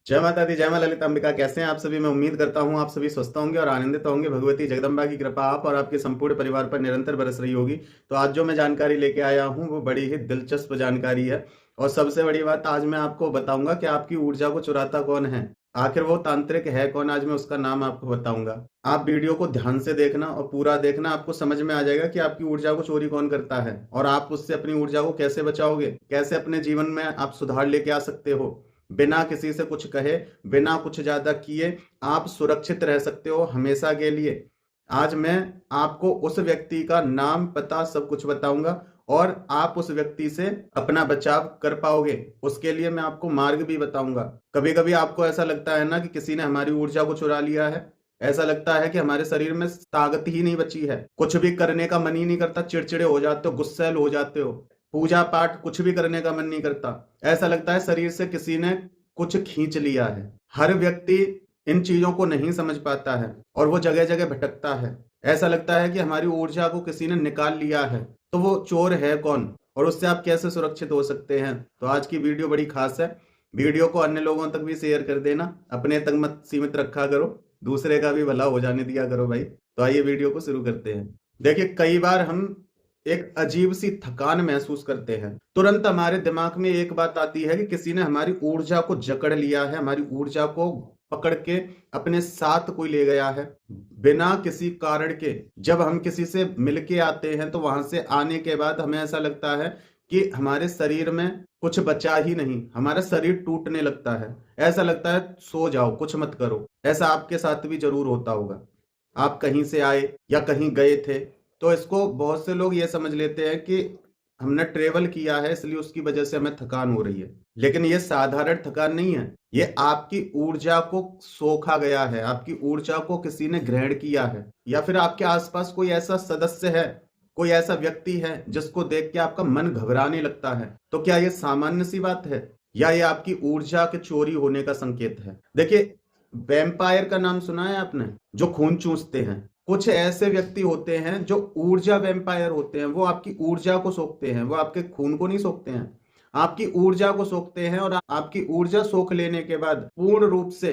जय माता दी, जय मां ललिता अंबिका। कैसे हैं आप सभी? मैं उम्मीद करता हूं आप सभी स्वस्थ होंगे और आनंदित होंगे। भगवती जगदम्बा की कृपा आप और आपके संपूर्ण परिवार पर निरंतर बरस रही होगी। तो आज जो मैं जानकारी लेके आया हूं वो बड़ी ही दिलचस्प जानकारी है। और सबसे बड़ी बात, आज मैं आपको बताऊंगा कि आपकी ऊर्जा को चुराता कौन है। आखिर वो तांत्रिक है कौन, आज मैं उसका नाम आपको बताऊंगा। आप वीडियो को ध्यान से देखना और पूरा देखना, आपको समझ में आ जाएगा कि आपकी ऊर्जा को चोरी कौन करता है और आप उससे अपनी ऊर्जा को कैसे बचाओगे, कैसे अपने जीवन में आप सुधार लेके आ सकते हो। बिना किसी से कुछ कहे, बिना कुछ ज्यादा किए आप सुरक्षित रह सकते हो हमेशा के लिए। आज मैं आपको उस व्यक्ति का नाम, पता, सब कुछ बताऊंगा और आप उस व्यक्ति से अपना बचाव कर पाओगे। उसके लिए मैं आपको मार्ग भी बताऊंगा। कभी कभी आपको ऐसा लगता है ना कि किसी ने हमारी ऊर्जा को चुरा लिया है। ऐसा लगता है कि हमारे शरीर में ताकत ही नहीं बची है, कुछ भी करने का मन ही नहीं करता, चिड़चिड़े हो जाते हो, गुस्सैल हो जाते हो, पूजा पाठ कुछ भी करने का मन नहीं करता। ऐसा लगता है शरीर से किसी ने कुछ खींच लिया है। हर व्यक्ति इन चीजों को नहीं समझ पाता है और वो जगह जगह भटकता है। ऐसा लगता है कि हमारी ऊर्जा को किसी ने निकाल लिया है। तो वो चोर है कौन और उससे आप कैसे सुरक्षित हो सकते हैं? तो आज की वीडियो बड़ी खास है। वीडियो को अन्य लोगों तक भी शेयर कर देना, अपने तक मत सीमित रखा करो, दूसरे का भी भला हो जाने दिया करो भाई। तो आइए वीडियो को शुरू करते हैं। देखिए, कई बार हम एक अजीब सी थकान महसूस करते हैं। तुरंत हमारे दिमाग में एक बात आती है कि किसी ने हमारी ऊर्जा को जकड़ लिया है, हमारी ऊर्जा को पकड़ के अपने साथ कोई ले गया है बिना किसी कारण के। जब हम किसी से मिलके आते हैं तो वहां से आने के बाद हमें ऐसा लगता है कि हमारे शरीर में कुछ बचा ही नहीं, हमारा शरीर टूटने लगता है। ऐसा लगता है सो जाओ, कुछ मत करो। ऐसा आपके साथ भी जरूर होता होगा। आप कहीं से आए या कहीं गए थे तो इसको बहुत से लोग ये समझ लेते हैं कि हमने ट्रेवल किया है इसलिए उसकी वजह से हमें थकान हो रही है। लेकिन ये साधारण थकान नहीं है, ये आपकी ऊर्जा को सोखा गया है, आपकी ऊर्जा को किसी ने ग्रहण किया है। या फिर आपके आसपास कोई ऐसा सदस्य है, कोई ऐसा व्यक्ति है जिसको देख के आपका मन घबराने लगता है। तो क्या ये सामान्य सी बात है या ये आपकी ऊर्जा के चोरी होने का संकेत है? देखिए, वैम्पायर का नाम सुना है आपने, जो खून चूसते हैं। कुछ ऐसे व्यक्ति होते हैं जो ऊर्जा वैम्पायर होते हैं। वो आपकी ऊर्जा को सोखते हैं, वो आपके खून को नहीं सोखते हैं, आपकी ऊर्जा को सोखते हैं। और आपकी ऊर्जा सोख लेने के बाद पूर्ण रूप से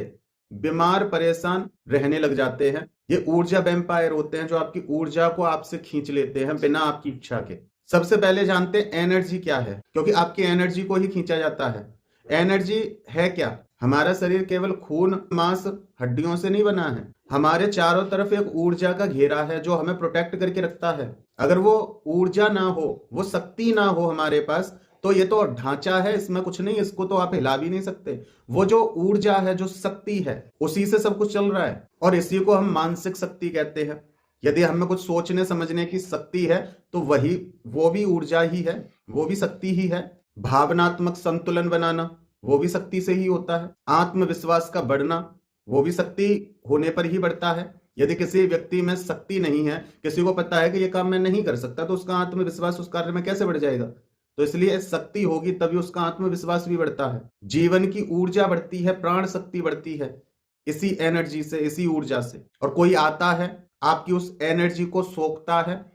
बीमार परेशान रहने लग जाते हैं। ये ऊर्जा वैम्पायर होते हैं जो आपकी ऊर्जा को आपसे खींच लेते हैं बिना आपकी इच्छा के। सबसे पहले जानते हैं एनर्जी क्या है, क्योंकि आपकी एनर्जी को ही खींचा जाता है। एनर्जी है क्या? हमारा शरीर केवल खून, मांस, हड्डियों से नहीं बना है। हमारे चारों तरफ एक ऊर्जा का घेरा है जो हमें प्रोटेक्ट करके रखता है। अगर वो ऊर्जा ना हो, वो शक्ति ना हो हमारे पास, तो ये तो ढांचा है, इसमें कुछ नहीं, इसको तो आप हिला भी नहीं सकते। वो जो ऊर्जा है, जो शक्ति है, उसी से सब कुछ चल रहा है और इसी को हम मानसिक शक्ति कहते हैं। यदि हमें कुछ सोचने समझने की शक्ति है तो वो भी ऊर्जा ही है, वो भी शक्ति ही है। भावनात्मक संतुलन बनाना, वो भी शक्ति से ही होता है। आत्मविश्वास का बढ़ना, वो भी शक्ति होने पर ही बढ़ता है। यदि किसी व्यक्ति में शक्ति नहीं है, किसी को पता है कि ये काम मैं नहीं कर सकता, तो उसका आत्मविश्वास उस कार्य में कैसे बढ़ जाएगा? तो इसलिए शक्ति होगी तभी उसका आत्मविश्वास भी बढ़ता है। जीवन की ऊर्जा बढ़ती है, प्राण शक्ति बढ़ती है इसी एनर्जी से, इसी ऊर्जा से। और कोई आता है, आपकी उस एनर्जी को सोखता है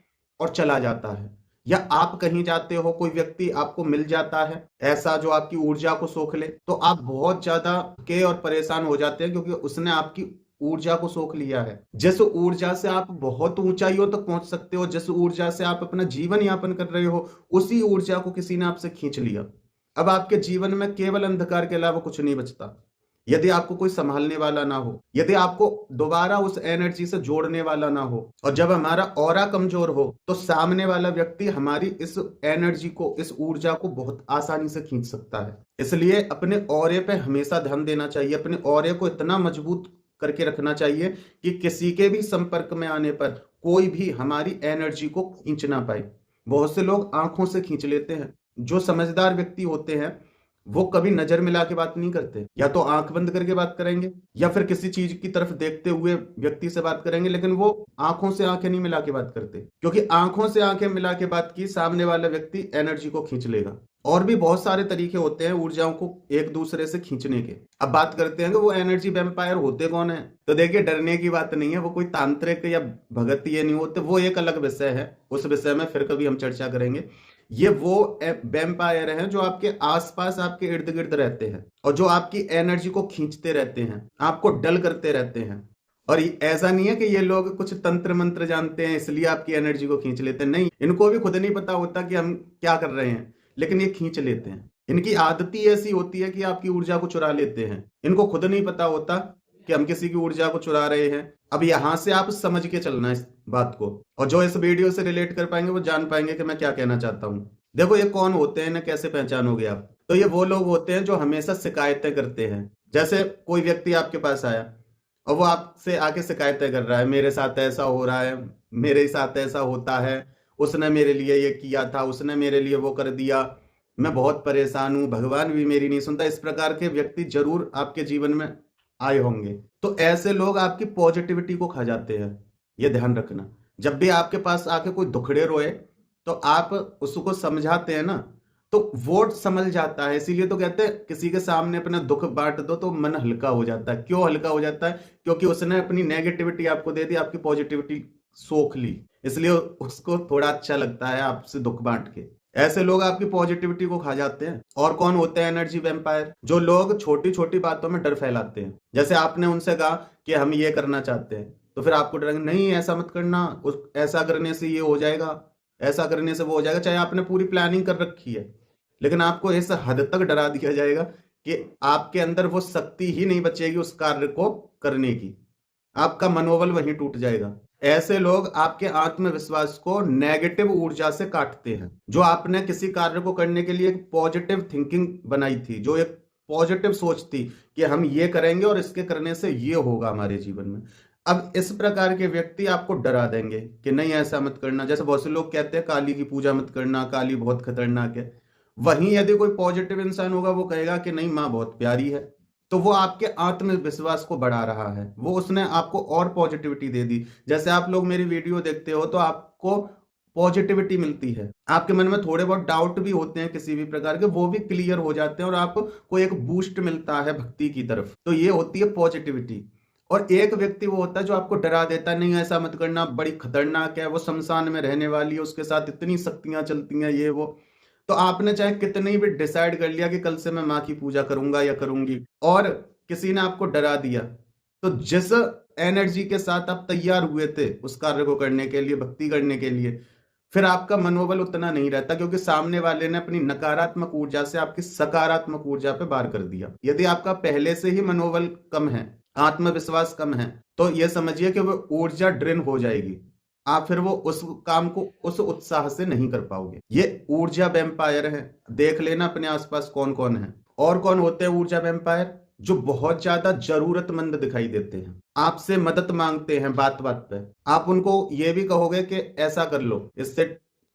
और चला जाता है। या आप कहीं जाते हो, कोई व्यक्ति आपको मिल जाता है ऐसा जो आपकी ऊर्जा को सोख ले, तो आप बहुत ज्यादा के और परेशान हो जाते हैं, क्योंकि उसने आपकी ऊर्जा को सोख लिया है। जिस ऊर्जा से आप बहुत ऊंचाइयों तक पहुंच सकते हो, जिस ऊर्जा से आप अपना जीवन यापन कर रहे हो, उसी ऊर्जा को किसी ने आपसे खींच लिया। अब आपके जीवन में केवल अंधकार के अलावा कुछ नहीं बचता। यदि आपको कोई संभालने वाला ना हो, यदि आपको दोबारा उस एनर्जी से जोड़ने वाला ना हो, और जब हमारा ऑरा कमजोर हो, तो सामने वाला व्यक्ति हमारी इस एनर्जी को, इस ऊर्जा को बहुत आसानी से खींच सकता है। इसलिए अपने ऑरे पे हमेशा ध्यान देना चाहिए, अपने ऑरे को इतना मजबूत करके रखना चाहिए कि किसी के भी संपर्क में आने पर कोई भी हमारी एनर्जी को खींच ना पाए। बहुत से लोग आंखों से खींच लेते हैं। जो समझदार व्यक्ति होते हैं वो कभी नजर मिला के बात नहीं करते, या तो आंख बंद करके बात करेंगे या फिर किसी चीज की तरफ देखते हुए व्यक्ति से बात करेंगे, लेकिन वो आंखों से आंखें नहीं मिला के बात करते, क्योंकि आंखों से आंखें मिला के बात की सामने वाला व्यक्ति एनर्जी को खींच लेगा। और भी बहुत सारे तरीके होते हैं ऊर्जाओं को एक दूसरे से खींचने के। अब बात करते हैं कि वो एनर्जी वैम्पायर होते कौन है। तो देखिए, डरने की बात नहीं है, वो कोई तांत्रिक या भगत ये नहीं होते, वो एक अलग विषय है, उस विषय में फिर कभी हम चर्चा करेंगे। ये वो वैम्पायर हैं जो आपके आसपास आपके इर्द गिर्द रहते हैं और जो आपकी एनर्जी को खींचते रहते हैं, आपको डल करते रहते हैं। और ऐसा नहीं है कि ये लोग कुछ तंत्र मंत्र जानते हैं इसलिए आपकी एनर्जी को खींच लेते हैं, नहीं, इनको भी खुद नहीं पता होता कि हम क्या कर रहे हैं, लेकिन ये खींच लेते हैं। इनकी आदत ही ऐसी होती है कि आपकी ऊर्जा को चुरा लेते हैं। इनको खुद नहीं पता होता कि हम किसी की ऊर्जा को चुरा रहे हैं। अब यहां से आप समझ के चलना इस बात को, और जो इस वीडियो से रिलेट कर पाएंगे वो जान पाएंगे कि मैं क्या कहना चाहता हूं। देखो ये कौन होते हैं, इन्हें कैसे पहचानोगे आप? तो ये वो लोग होते हैं जो हमेशा शिकायतें करते हैं। जैसे कोई व्यक्ति आपके पास आया और वो आपसे आके शिकायतें कर रहा है, मेरे साथ ऐसा हो रहा है, मेरे साथ ऐसा होता है, उसने मेरे लिए ये किया था, उसने मेरे लिए वो कर दिया, मैं बहुत परेशान हूं, भगवान भी मेरी नहीं सुनता। इस प्रकार के व्यक्ति जरूर आपके जीवन में आए होंगे। तो ऐसे लोग आपकी पॉजिटिविटी को खा जाते हैं, ये ध्यान रखना। जब भी आपके पास आके कोई दुखड़े रोए तो आप उसको समझाते हैं ना, तो वो संभल जाता है। इसीलिए तो कहते हैं किसी के सामने अपना दुख बांट दो तो मन हल्का हो जाता है। क्यों हल्का हो जाता है? क्योंकि उसने अपनी नेगेटिविटी आपको दे दी, आपकी पॉजिटिविटी सोख ली, इसलिए उसको थोड़ा अच्छा लगता है आपसे दुख बांट के। ऐसे लोग आपकी पॉजिटिविटी को खा जाते हैं। और कौन होते हैं एनर्जी वैम्पायर? जो लोग छोटी छोटी बातों में डर फैलाते हैं। जैसे आपने उनसे कहा कि हम ये करना चाहते हैं, तो फिर आपको डर, नहीं ऐसा मत करना, ऐसा करने से ये हो जाएगा, ऐसा करने से वो हो जाएगा। चाहे आपने पूरी प्लानिंग कर रखी है, लेकिन आपको इस हद तक डरा दिया जाएगा कि आपके अंदर वो शक्ति ही नहीं बचेगी उस कार्य को करने की। आपका मनोबल वहीं टूट जाएगा। ऐसे लोग आपके आत्मविश्वास को नेगेटिव ऊर्जा से काटते हैं। जो आपने किसी कार्य को करने के लिए एक पॉजिटिव थिंकिंग बनाई थी, जो एक पॉजिटिव सोच थी कि हम ये करेंगे और इसके करने से ये होगा हमारे जीवन में, अब इस प्रकार के व्यक्ति आपको डरा देंगे कि नहीं ऐसा मत करना। जैसे बहुत से लोग कहते हैं काली की पूजा मत करना, काली बहुत खतरनाक है। वहीं यदि कोई पॉजिटिव इंसान होगा वो कहेगा कि नहीं, माँ बहुत प्यारी है, तो वो आपके आत्मविश्वास को बढ़ा रहा है, वो उसने आपको और पॉजिटिविटी दे दी। जैसे आप लोग मेरी वीडियो देखते हो तो आपको पॉजिटिविटी मिलती है, आपके मन में थोड़े बहुत डाउट भी होते हैं किसी भी प्रकार के, वो भी क्लियर हो जाते हैं और आपको एक बूस्ट मिलता है भक्ति की तरफ। तो ये होती है पॉजिटिविटी। और एक व्यक्ति वो होता है जो आपको डरा देता है, नहीं ऐसा मत करना, बड़ी खतरनाक है, वो शमशान में रहने वाली है, उसके साथ इतनी शक्तियां चलती हैं, ये वो। तो आपने चाहे कितनी भी डिसाइड कर लिया कि कल से मैं माँ की पूजा करूंगा या करूंगी, और किसी ने आपको डरा दिया, तो जिस एनर्जी के साथ आप तैयार हुए थे उस कार्य को करने के लिए, भक्ति करने के लिए, फिर आपका मनोबल उतना नहीं रहता, क्योंकि सामने वाले ने अपनी नकारात्मक ऊर्जा से आपकी सकारात्मक ऊर्जा पे वार कर दिया। यदि आपका पहले से ही मनोबल कम है, आत्मविश्वास कम है, तो यह समझिए कि वो ऊर्जा ड्रेन हो जाएगी, आप फिर वो उस काम को उस उत्साह से नहीं कर पाओगे। ये ऊर्जा वैम्पायर है। देख लेना अपने आसपास कौन कौन है। और कौन होते हैं ऊर्जा वैम्पायर? जो बहुत ज्यादा जरूरतमंद दिखाई देते हैं, आपसे मदद मांगते हैं बात बात पे। आप उनको ये भी कहोगे कि ऐसा कर लो, इससे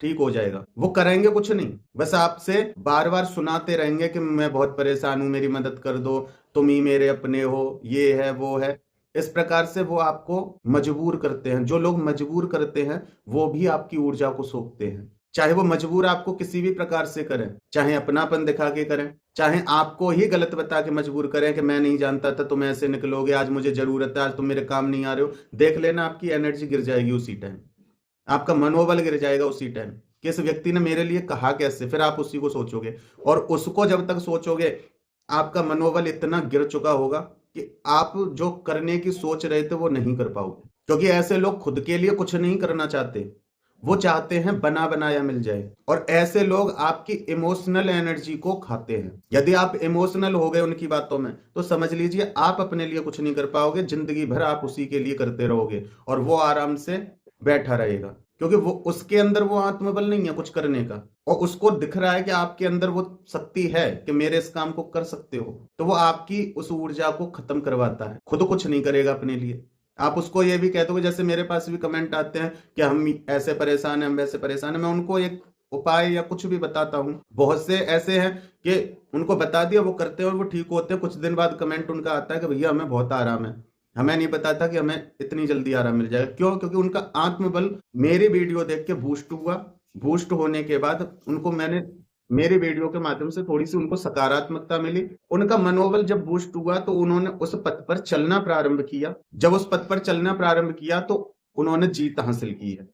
ठीक हो जाएगा, वो करेंगे कुछ नहीं, बस आपसे बार बार सुनाते रहेंगे कि मैं बहुत परेशान हूं, मेरी मदद कर दो, तुम ही मेरे अपने हो, ये है वो है। इस प्रकार से वो आपको मजबूर करते हैं। जो लोग मजबूर करते हैं वो भी आपकी ऊर्जा को सोखते हैं। चाहे वो मजबूर आपको किसी भी प्रकार से करें, चाहे अपनापन दिखा के करें, चाहे आपको ही गलत बता के मजबूर करें कि मैं नहीं जानता था तुम ऐसे निकलोगे, आज मुझे जरूरत है, आज तुम मेरे काम नहीं आ रहे हो। देख लेना आपकी एनर्जी गिर जाएगी उसी टाइम, आपका मनोबल गिर जाएगा उसी टाइम कि इस व्यक्ति ने मेरे लिए कहा कैसे। फिर आप उसी को सोचोगे, और उसको जब तक सोचोगे आपका मनोबल इतना गिर चुका होगा कि आप जो करने की सोच रहे थे वो नहीं कर पाओगे। क्योंकि ऐसे लोग खुद के लिए कुछ नहीं करना चाहते, वो चाहते हैं बना बनाया मिल जाए। और ऐसे लोग आपकी इमोशनल एनर्जी को खाते हैं। यदि आप इमोशनल हो गए उनकी बातों में, तो समझ लीजिए आप अपने लिए कुछ नहीं कर पाओगे, जिंदगी भर आप उसी के लिए करते रहोगे और वो आराम से बैठा रहेगा। क्योंकि वो उसके अंदर वो आत्मबल नहीं है कुछ करने का, और उसको दिख रहा है कि आपके अंदर वो शक्ति है कि मेरे इस काम को कर सकते हो, तो वो आपकी उस ऊर्जा को खत्म करवाता है, खुद कुछ नहीं करेगा अपने लिए। आप उसको ये भी कह दोगे, जैसे मेरे पास भी कमेंट आते हैं कि हम ऐसे परेशान हैं, हम वैसे परेशान हैं, मैं उनको एक उपाय या कुछ भी बताता हूँ। बहुत से ऐसे हैं कि उनको बता दिया, वो करते हैं और वो ठीक होते हैं। कुछ दिन बाद कमेंट उनका आता है कि भैया हमें बहुत आराम है, हमें नहीं पता था कि हमें इतनी जल्दी आराम मिल जाएगा। क्यों? क्योंकि उनका आत्मबल मेरी वीडियो देख के बूस्ट हुआ। बूस्ट होने के बाद उनको मैंने मेरे वीडियो के माध्यम से थोड़ी सी उनको सकारात्मकता मिली। उनका मनोबल जब बूस्ट हुआ तो उन्होंने उस पथ पर चलना प्रारंभ किया। जब उस पथ पर चलना प्रारंभ किया तो उन्होंने जीत हासिल की है।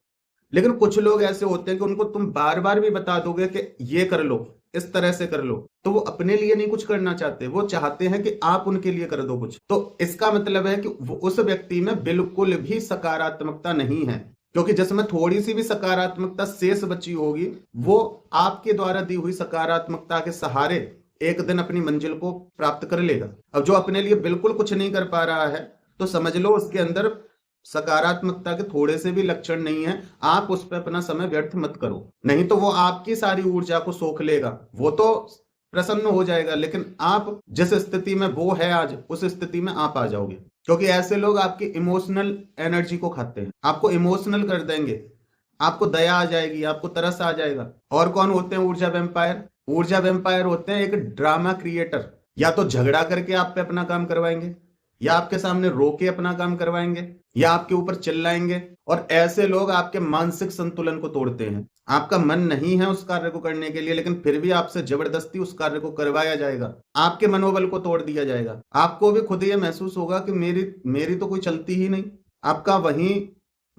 लेकिन कुछ लोग ऐसे होते हैं कि उनको तुम बार बार भी बता दोगे कि ये कर लो, इस तरह से कर लो, तो वो अपने लिए नहीं कुछ करना चाहते, वो चाहते हैं कि आप उनके लिए कर दो कुछ। तो इसका मतलब है कि उस व्यक्ति में बिल्कुल भी सकारात्मकता नहीं है, क्योंकि जिसमें थोड़ी सी भी सकारात्मकता शेष बची होगी, वो आपके द्वारा दी हुई सकारात्मकता के सहारे एक दिन अपनी मंजिल को प्राप्त कर लेगा। अब जो अपने लिए बिल्कुल कुछ नहीं कर पा रहा है, तो समझ लो उसके अंदर सकारात्मकता के थोड़े से भी लक्षण नहीं है। आप उस पर अपना समय व्यर्थ मत करो, नहीं तो वो आपकी सारी ऊर्जा को सोख लेगा। वो तो प्रसन्न हो जाएगा, लेकिन आप जिस स्थिति में वो है आज, उस स्थिति में आप आ जाओगे, क्योंकि ऐसे लोग आपकी इमोशनल एनर्जी को खाते हैं, आपको इमोशनल कर देंगे, आपको दया आ जाएगी, आपको तरस आ जाएगा। और कौन होते हैं ऊर्जा वेम्पायर? ऊर्जा वेम्पायर होते हैं एक ड्रामा क्रिएटर। या तो झगड़ा करके आप पे अपना काम करवाएंगे, या आपके सामने रो के अपना काम करवाएंगे, या आपके ऊपर चिल्लाएंगे। और ऐसे लोग आपके मानसिक संतुलन को तोड़ते हैं। आपका मन नहीं है उस कार्य को करने के लिए, लेकिन फिर भी आपसे जबरदस्ती उस कार्य को करवाया जाएगा, आपके मनोबल को तोड़ दिया जाएगा। आपको भी खुद ये महसूस होगा कि मेरी तो कोई चलती ही नहीं। आपका वहीं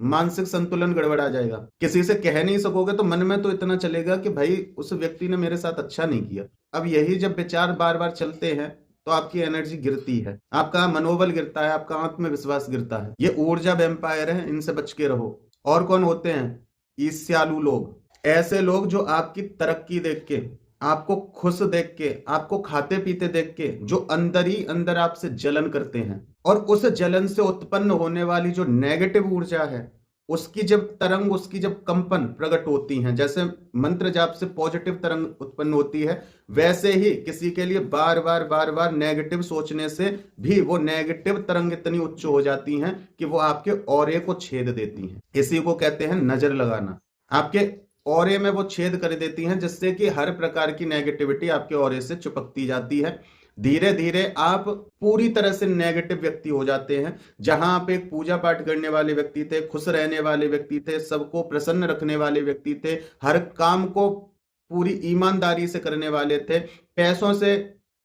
मानसिक संतुलन गड़बड़ा जाएगा। किसी से कह नहीं सकोगे तो मन में तो इतना चलेगा कि भाई उस व्यक्ति ने मेरे साथ अच्छा नहीं किया। अब यही जब विचार बार बार चलते हैं तो आपकी एनर्जी गिरती है, आपका मनोबल गिरता है, आपका आत्मविश्वास गिरता है। ये ऊर्जा वैम्पायर है, इनसे बच के रहो। और कौन होते हैं? ईर्ष्यालु लोग। ऐसे लोग जो आपकी तरक्की देख के, आपको खुश देख के, आपको खाते पीते देख के, जो अंदर ही अंदर आपसे जलन करते हैं, और उस जलन से उत्पन्न होने वाली जो नेगेटिव ऊर्जा है, उसकी जब तरंग, उसकी जब कंपन प्रकट होती हैं, जैसे मंत्र जाप से पॉजिटिव तरंग उत्पन्न होती है, वैसे ही किसी के लिए बार बार नेगेटिव सोचने से भी वो नेगेटिव तरंग इतनी उच्च हो जाती हैं कि वो आपके ऑरे को छेद देती हैं। इसी को कहते हैं नजर लगाना। आपके ऑरे में वो छेद कर देती हैं, जिससे कि हर प्रकार की नेगेटिविटी आपके ऑरे से चिपकती जाती है। धीरे धीरे आप पूरी तरह से नेगेटिव व्यक्ति हो जाते हैं। जहां आप एक पूजा पाठ करने वाले व्यक्ति थे, खुश रहने वाले व्यक्ति थे, सबको प्रसन्न रखने वाले व्यक्ति थे, हर काम को पूरी ईमानदारी से करने वाले थे, पैसों से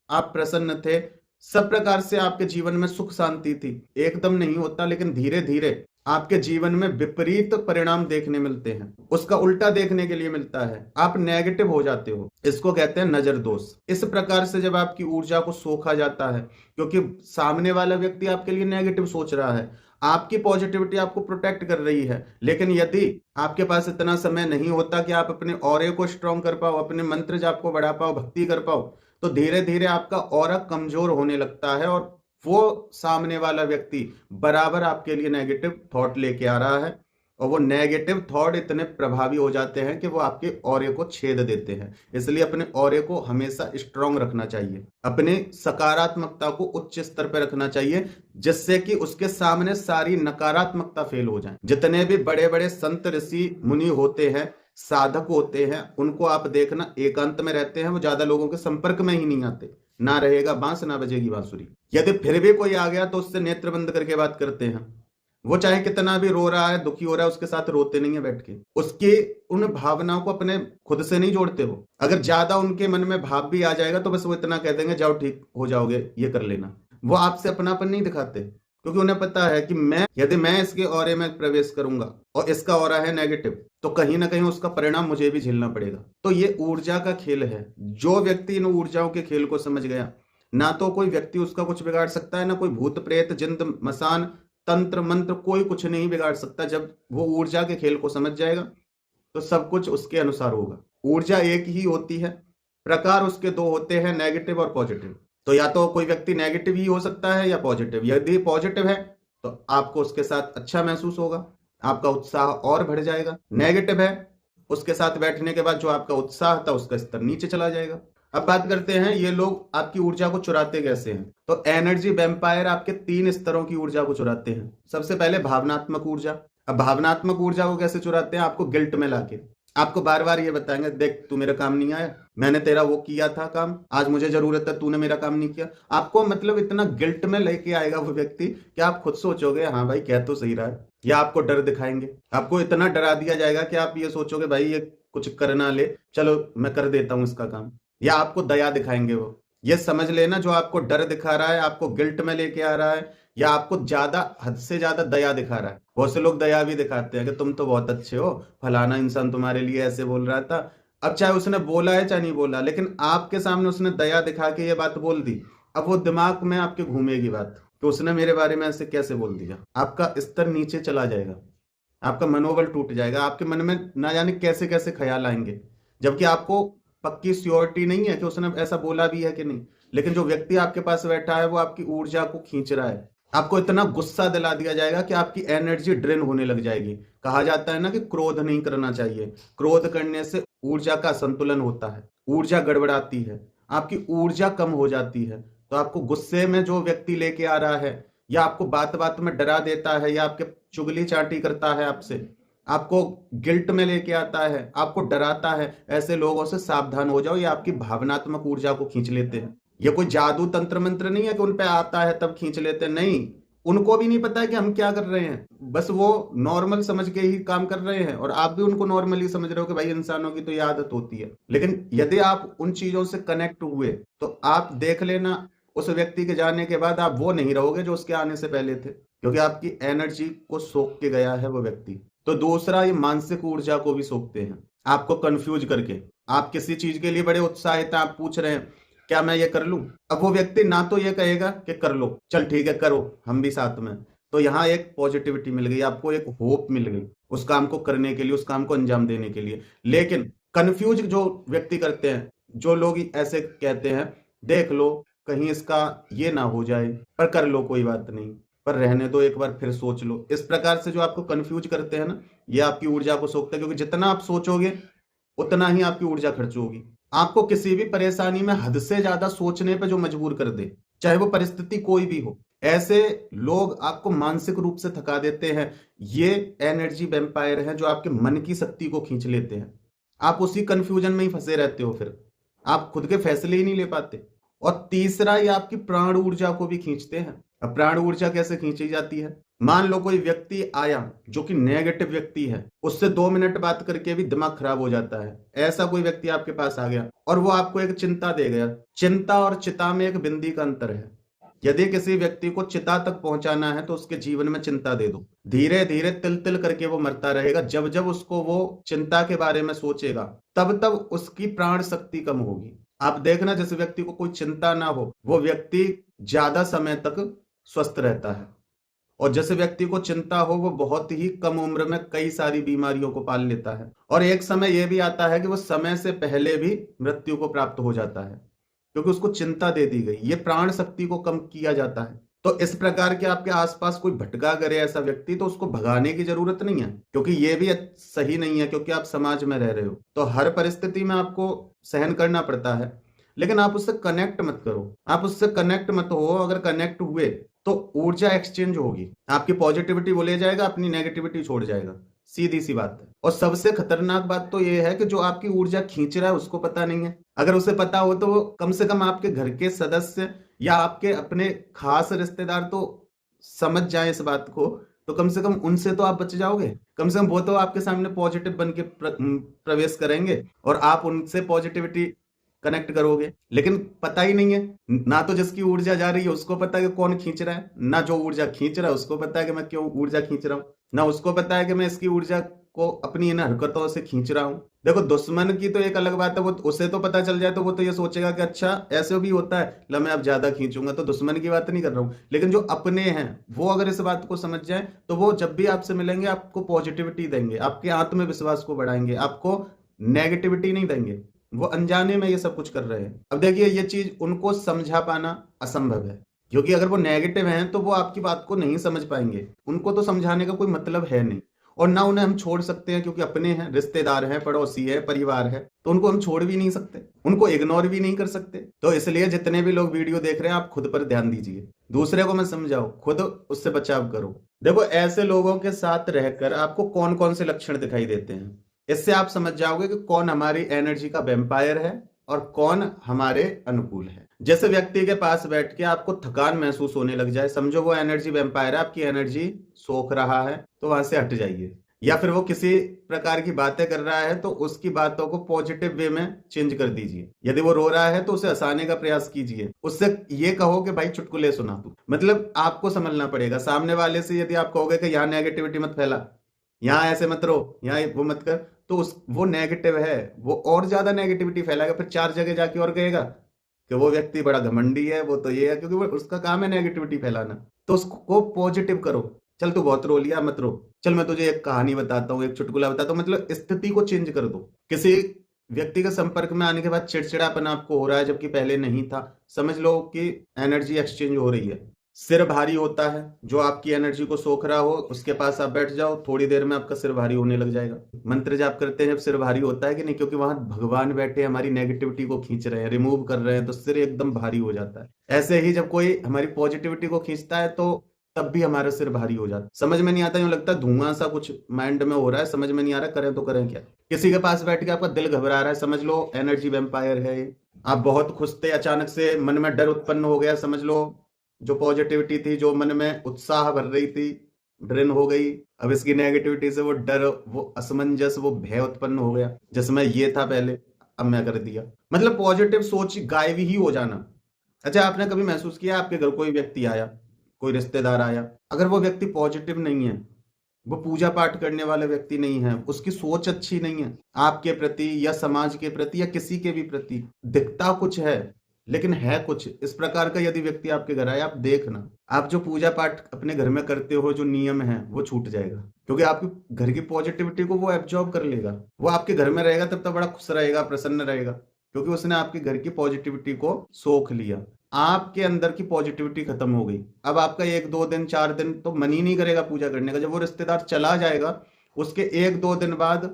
आप प्रसन्न थे, सब प्रकार से आपके जीवन में सुख शांति थी। एकदम नहीं होता, लेकिन धीरे धीरे आपके जीवन में विपरीत परिणाम देखने मिलते हैं, उसका उल्टा देखने के लिए मिलता है, आप नेगेटिव हो जाते हो। इसको कहते हैं नजर दोष। इस प्रकार से जब आपकी ऊर्जा को सोखा जाता है, क्योंकि सामने वाला व्यक्ति आपके लिए नेगेटिव सोच रहा है, आपकी पॉजिटिविटी आपको प्रोटेक्ट कर रही है, लेकिन यदि आपके पास इतना समय नहीं होता कि आप अपने ऑरे को स्ट्रॉन्ग कर पाओ, अपने मंत्र जाप को बढ़ा पाओ, भक्ति कर पाओ, तो धीरे धीरे आपका ऑरा कमजोर होने लगता है, और वो सामने वाला व्यक्ति बराबर आपके लिए नेगेटिव थॉट लेके आ रहा है, और वो नेगेटिव थॉट इतने प्रभावी हो जाते हैं कि वो आपके ऑरे को छेद देते हैं। इसलिए अपने ऑरे को हमेशा स्ट्रांग रखना चाहिए, अपने सकारात्मकता को उच्च स्तर पर रखना चाहिए, जिससे कि उसके सामने सारी नकारात्मकता फेल हो जाए। जितने भी बड़े बड़े संत ऋषि मुनि होते हैं, साधक होते हैं, उनको आप देखना एकांत में रहते हैं, वो ज्यादा लोगों के संपर्क में ही नहीं आते। ना रहेगा बांस ना बजेगी बांसुरी। यदि फिर भी कोई आ गया तो उससे नेत्र बंद करके बात करते हैं। वो चाहे कितना भी रो रहा है, दुखी हो रहा है, उसके साथ रोते नहीं है बैठ के। उसकी उन भावनाओं को अपने खुद से नहीं जोड़ते हो। अगर ज्यादा उनके मन में भाव भी आ जाएगा तो बस वो इतना कह देंगे, जाओ ठीक हो जाओगे, ये कर लेना। वो आपसे अपनापन नहीं दिखाते, क्योंकि उन्हें पता है कि यदि मैं इसके ऑरे में प्रवेश करूंगा और इसका ऑरा है नेगेटिव, तो कहीं ना कहीं उसका परिणाम मुझे भी झेलना पड़ेगा। तो ये ऊर्जा का खेल है। जो व्यक्ति इन ऊर्जाओं के खेल को समझ गया, ना तो कोई व्यक्ति उसका कुछ बिगाड़ सकता है, ना कोई भूत प्रेत जिंद मसान तंत्र मंत्र, कोई कुछ नहीं बिगाड़ सकता। जब वो ऊर्जा के खेल को समझ जाएगा तो सब कुछ उसके अनुसार होगा। ऊर्जा एक ही होती है, प्रकार उसके दो होते हैं, नेगेटिव और पॉजिटिव। तो या तो कोई व्यक्ति नेगेटिव ही हो सकता है या पॉजिटिव। यदि पॉजिटिव है तो आपको उसके साथ अच्छा महसूस होगा, आपका उत्साह और बढ़ जाएगा। नेगेटिव है, उसके साथ बैठने के बाद जो आपका उत्साह था उसका स्तर नीचे चला जाएगा। अब बात करते हैं ये लोग आपकी ऊर्जा को चुराते कैसे हैं। तो एनर्जी वैम्पायर आपके 3 स्तरों की ऊर्जा को चुराते हैं। सबसे पहले भावनात्मक ऊर्जा। अब भावनात्मक ऊर्जा को कैसे चुराते हैं? आपको गिल्ट में लाके आपको बार बार ये बताएंगे, देख तू मेरा काम नहीं आया, मैंने तेरा वो किया था काम, आज मुझे जरूरत है, तूने मेरा काम नहीं किया। आपको मतलब इतना गिल्ट में लेके आएगा वो व्यक्ति कि आप खुद सोचोगे हाँ भाई कह तो सही रहा है। या आपको डर दिखाएंगे, आपको इतना डरा दिया जाएगा कि आप ये सोचोगे भाई ये कुछ करना ले, चलो मैं कर देता हूं इसका काम। या आपको दया दिखाएंगे। वो ये समझ लेना, जो आपको डर दिखा रहा है, आपको गिल्ट में लेके आ रहा है, या आपको ज्यादा हद से ज्यादा दया दिखा रहा है। बहुत से लोग दया भी दिखाते हैं कि तुम तो बहुत अच्छे हो, फलाना इंसान तुम्हारे लिए ऐसे बोल रहा था। अब चाहे उसने बोला है चाहे नहीं बोला, लेकिन आपके सामने उसने दया दिखा के ये बात बोल दी। अब वो दिमाग में आपके घूमेगी बात कि उसने मेरे बारे में ऐसे कैसे बोल दिया। आपका स्तर नीचे चला जाएगा, आपका मनोबल टूट जाएगा, आपके मन में ना जाने कैसे कैसे ख्याल आएंगे, जबकि आपको पक्की श्योरिटी नहीं है कि उसने ऐसा बोला भी है कि नहीं। लेकिन जो व्यक्ति आपके पास बैठा है वो आपकी ऊर्जा को खींच रहा है। आपको इतना गुस्सा दिला दिया जाएगा कि आपकी एनर्जी ड्रेन होने लग जाएगी। कहा जाता है ना कि क्रोध नहीं करना चाहिए, क्रोध करने से ऊर्जा का संतुलन होता है, ऊर्जा गड़बड़ाती है, आपकी ऊर्जा कम हो जाती है। तो आपको गुस्से में जो व्यक्ति लेके आ रहा है, या आपको बात बात में डरा देता है, या आपके चुगली चाटी करता है आपसे, आपको गिल्ट में लेके आता है, आपको डराता है, ऐसे लोगों से सावधान हो जाओ। ये आपकी भावनात्मक ऊर्जा को खींच लेते हैं। ये कोई जादू तंत्र मंत्र नहीं है कि उन पे आता है तब खींच लेते हैं, नहीं। उनको भी नहीं पता है कि हम क्या कर रहे हैं, बस वो नॉर्मल समझ के ही काम कर रहे हैं, और आप भी उनको नॉर्मली समझ रहे हो कि भाई इंसानों की तो ये आदत होती है। लेकिन यदि आप उन चीजों से कनेक्ट हुए तो आप देख लेना, उस व्यक्ति के जाने के बाद आप वो नहीं रहोगे जो उसके आने से पहले थे, क्योंकि आपकी एनर्जी को सोख के गया है वो व्यक्ति। तो दूसरा, ये मानसिक ऊर्जा को भी सोखते हैं, आपको कंफ्यूज करके। आप किसी चीज के लिए बड़े उत्साहित हैं, आप पूछ रहे हैं क्या मैं ये कर लूं। अब वो व्यक्ति ना तो ये कहेगा कि कर लो, चल ठीक है करो, हम भी साथ में। तो यहाँ एक पॉजिटिविटी मिल गई आपको, एक होप मिल गई उस काम को करने के लिए, उस काम को अंजाम देने के लिए। लेकिन कंफ्यूज जो व्यक्ति करते हैं, जो लोग ऐसे कहते हैं, देख लो कहीं इसका ये ना हो जाए, पर कर लो कोई बात नहीं, पर रहने दो एक बार फिर सोच लो। इस प्रकार से जो आपको कंफ्यूज करते हैं ना, ये आपकी ऊर्जा को सोखता है, क्योंकि जितना आप सोचोगे उतना ही आपकी ऊर्जा खर्च होगी। आपको किसी भी परेशानी में हद से ज्यादा सोचने पे जो मजबूर कर दे, चाहे वो परिस्थिति कोई भी हो, ऐसे लोग आपको मानसिक रूप से थका देते हैं। ये एनर्जी वैम्पायर हैं जो आपके मन की शक्ति को खींच लेते हैं। आप उसी कंफ्यूजन में ही फंसे रहते हो, फिर आप खुद के फैसले ही नहीं ले पाते। और तीसरा, ये आपकी प्राण ऊर्जा को भी खींचते हैं। अब प्राण ऊर्जा कैसे खींची जाती है? मान लो कोई व्यक्ति आया जो कि नेगेटिव व्यक्ति है, उससे 2 मिनट बात करके भी दिमाग खराब हो जाता है। ऐसा कोई व्यक्ति आपके पास आ गया और वो आपको एक चिंता दे गया। चिंता और चिता में एक बिंदी का अंतर है। यदि किसी व्यक्ति को चिता तक पहुंचाना है तो उसके जीवन में चिंता दे दो, धीरे धीरे तिल तिल करके वो मरता रहेगा। जब जब उसको वो चिंता के बारे में सोचेगा, तब तब उसकी प्राण शक्ति कम होगी। आप देखना, जिस व्यक्ति को कोई चिंता ना हो वो व्यक्ति ज्यादा समय तक स्वस्थ रहता है, और जिस व्यक्ति को चिंता हो वो बहुत ही कम उम्र में कई सारी बीमारियों को पाल लेता है। और एक समय यह भी आता है कि वो समय से पहले भी मृत्यु को प्राप्त हो जाता है, क्योंकि उसको चिंता दे दी गई। ये प्राण शक्ति को कम किया जाता है। तो इस प्रकार के आपके आसपास कोई भटका करे ऐसा व्यक्ति, तो उसको भगाने की जरूरत नहीं है, क्योंकि ये भी सही नहीं है, क्योंकि आप समाज में रह रहे हो तो हर परिस्थिति में आपको सहन करना पड़ता है। लेकिन आप उससे कनेक्ट मत करो, आप उससे कनेक्ट मत हो। अगर कनेक्ट हुए तो ऊर्जा एक्सचेंज होगी, आपकी पॉजिटिविटी वो ले जाएगा, अपनी नेगेटिविटी छोड़ जाएगा, सीधी सी बात है। और सबसे खतरनाक बात तो ये है कि जो आपकी ऊर्जा खींच रहा है उसको पता नहीं है। अगर उसे पता हो तो वो कम से कम आपके घर के सदस्य या आपके अपने खास रिश्तेदार तो समझ जाए इस बात को, तो कम से कम उनसे तो आप बच जाओगे। कम से कम वो तो आपके सामने पॉजिटिव बन के प्रवेश करेंगे और आप उनसे पॉजिटिविटी कनेक्ट करोगे। लेकिन पता ही नहीं है, ना तो जिसकी ऊर्जा जा रही है उसको पता है कि कौन खींच रहा है, ना जो ऊर्जा खींच रहा है उसको पता है कि मैं क्यों ऊर्जा खींच रहा हूं, ना उसको पता है कि मैं इसकी ऊर्जा को अपनी इन हरकतों से खींच रहा हूं। देखो, दुश्मन की तो एक अलग बात है, वो उसे तो पता चल जाए तो वो तो ये सोचेगा कि अच्छा ऐसे भी होता है, ला मैं अब ज्यादा खींचूंगा। तो दुश्मन की बात नहीं कर रहा हूं, लेकिन जो अपने हैं वो अगर इस बात को समझ जाए तो वो जब भी आपसे मिलेंगे आपको पॉजिटिविटी देंगे, आपके आत्मविश्वास को बढ़ाएंगे, आपको नेगेटिविटी नहीं देंगे। वो अनजाने में ये सब कुछ कर रहे हैं। अब देखिए, ये चीज उनको समझा पाना असंभव है, क्योंकि अगर वो नेगेटिव हैं तो वो आपकी बात को नहीं समझ पाएंगे। उनको तो समझाने का कोई मतलब है नहीं, और ना उन्हें हम छोड़ सकते हैं, क्योंकि अपने हैं, रिश्तेदार हैं, पड़ोसी है, परिवार है, तो उनको हम छोड़ भी नहीं सकते, उनको इग्नोर भी नहीं कर सकते। तो इसलिए जितने भी लोग वीडियो देख रहे हैं आप खुद पर ध्यान दीजिए, दूसरे को मैं समझाओ, खुद उससे बचाव करो। देखो, ऐसे लोगों के साथ रहकर आपको कौन कौन से लक्षण दिखाई देते हैं, इससे आप समझ जाओगे कि कौन हमारी एनर्जी का वैम्पायर है और कौन हमारे अनुकूल है। जैसे व्यक्ति के पास बैठ के आपको थकान महसूस होने लग जाए, समझो वो एनर्जी वैम्पायर है, आपकी एनर्जी सोख रहा है, तो वहां से हट जाइए। या फिर वो किसी प्रकार की बातें कर रहा है तो उसकी बातों को पॉजिटिव वे में चेंज कर दीजिए। यदि वो रो रहा है तो उसे हंसाने का प्रयास कीजिए, उससे ये कहो कि भाई चुटकुले सुना तू। मतलब आपको समझना पड़ेगा सामने वाले से। यदि आप कहोगे कि यहाँ नेगेटिविटी मत फैला, यहाँ ऐसे मत रहो, यहाँ वो मत कर, तो उस वो नेगेटिव है, वो और ज्यादा नेगेटिविटी फैलाएगा। फिर 4 जगह जाके और कहेगा कि वो व्यक्ति बड़ा घमंडी है, वो तो ये है, क्योंकि वो उसका काम है नेगेटिविटी फैलाना। तो उसको पॉजिटिव करो। चल तू बहुत रो लिया, मत रो, चल मैं तुझे एक कहानी बताता हूँ, एक चुटकुला बताता हूँ। मतलब स्थिति को चेंज कर दो। किसी व्यक्ति के संपर्क में आने के बाद चिड़चिड़ापन आपको हो रहा है जबकि पहले नहीं था, समझ लो कि एनर्जी एक्सचेंज हो रही है। सिर भारी होता है, जो आपकी एनर्जी को सोख रहा हो उसके पास आप बैठ जाओ, थोड़ी देर में आपका सिर भारी होने लग जाएगा। मंत्र जाप करते हैं जब सिर भारी होता है कि नहीं, क्योंकि वहां भगवान बैठे हमारी नेगेटिविटी को खींच रहे हैं, रिमूव कर रहे हैं, तो सिर एकदम भारी हो जाता है। ऐसे ही जब कोई हमारी पॉजिटिविटी को खींचता है तो तब भी हमारा सिर भारी हो जाता है। समझ में नहीं आता, यूं लगता है धुआं सा कुछ माइंड में हो रहा है, समझ में नहीं आ रहा करें तो करें क्या। किसी के पास बैठ के आपका दिल घबरा रहा है, समझ लो एनर्जी वेम्पायर है ये। आप बहुत खुश थे, अचानक से मन में डर उत्पन्न हो गया, समझ लो जो पॉजिटिविटी थी, जो मन में उत्साह भर रही थी, ड्रेन हो गई। अब इसकी नेगेटिविटी से वो डर, वो असमंजस, वो भय उत्पन्न हो गया, जिसमें ये था पहले, अब मैं कर दिया। मतलब पॉजिटिव सोच गायब ही हो जाना। अच्छा, आपने कभी महसूस किया आपके घर कोई व्यक्ति आया, कोई रिश्तेदार आया, अगर वो व्यक्ति पॉजिटिव नहीं है, वो पूजा पाठ करने वाले व्यक्ति नहीं है, उसकी सोच अच्छी नहीं है आपके प्रति या समाज के प्रति या किसी के भी प्रति, दिखता कुछ है लेकिन है कुछ इस प्रकार का यदि व्यक्ति आपके घर आए, आप देखना, आप जो पूजा पाठ अपने घर में करते हो, जो नियम है वो छूट जाएगा। क्योंकि आपके घर की पॉजिटिविटी को वो एब्जॉर्ब कर लेगा। वो आपके घर में रहेगा तब तक बड़ा खुश रहेगा, प्रसन्न रहेगा, क्योंकि उसने आपके घर की पॉजिटिविटी को सोख लिया। आपके अंदर की पॉजिटिविटी खत्म हो गई। अब आपका 1-2 दिन 4 दिन तो मन ही नहीं करेगा पूजा करने का। जब वो रिश्तेदार चला जाएगा, उसके 1-2 दिन बाद